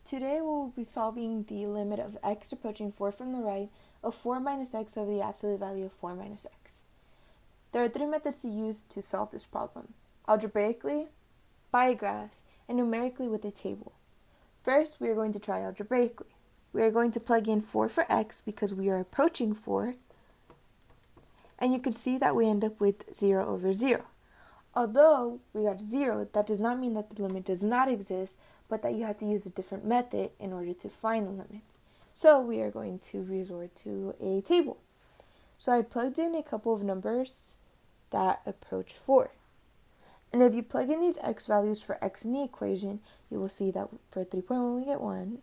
Today we'll be solving the limit of x approaching 4 from the right of 4 minus x over the absolute value of 4 minus x. There are three methods to use to solve this problem: algebraically, by a graph, and numerically with a table. First, we are going to try algebraically. We are going to plug in 4 for x because we are approaching 4, and you can see that we end up with 0 over 0. Although we got 0, that does not mean that the limit does not exist, but that you have to use a different method in order to find the limit. So we are going to resort to a table. So I plugged in a couple of numbers that approach 4. And if you plug in these x values for x in the equation, you will see that for 3.1 we get 1,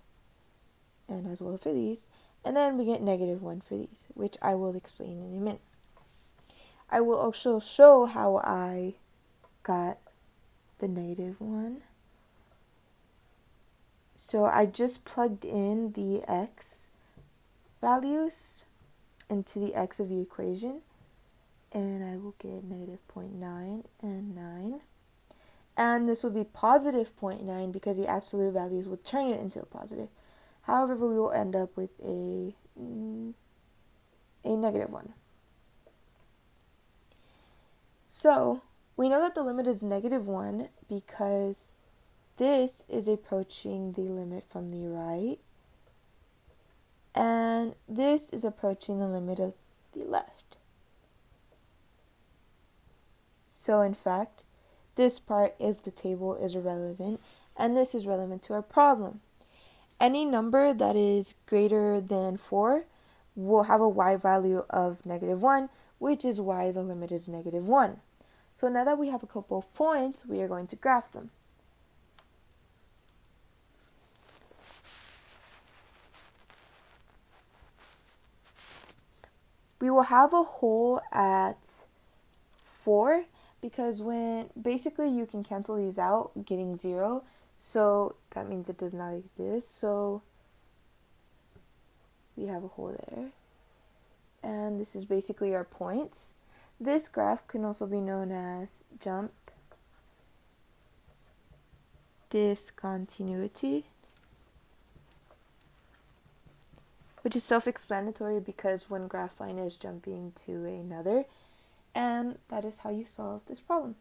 and as well for these, and then we get negative 1 for these, which I will explain in a minute. I will also show how I got the negative 1. So I just plugged in the x values into the x of the equation, and I will get negative 0.9 and 9. And this will be positive 0.9 because the absolute values will turn it into a positive. However, we will end up with a negative 1. So we know that the limit is negative 1 because this is approaching the limit from the right, and this is approaching the limit of the left. So in fact, this part of the table is irrelevant, and this is relevant to our problem. Any number that is greater than 4 will have a y value of negative 1, which is why the limit is negative 1. So now that we have a couple of points, we are going to graph them. We will have a hole at 4 because when basically you can cancel these out getting 0, so that means it does not exist. So we have a hole there, and this is basically our points. This graph can also be known as jump discontinuity, which is self-explanatory because one graph line is jumping to another, and that is how you solve this problem.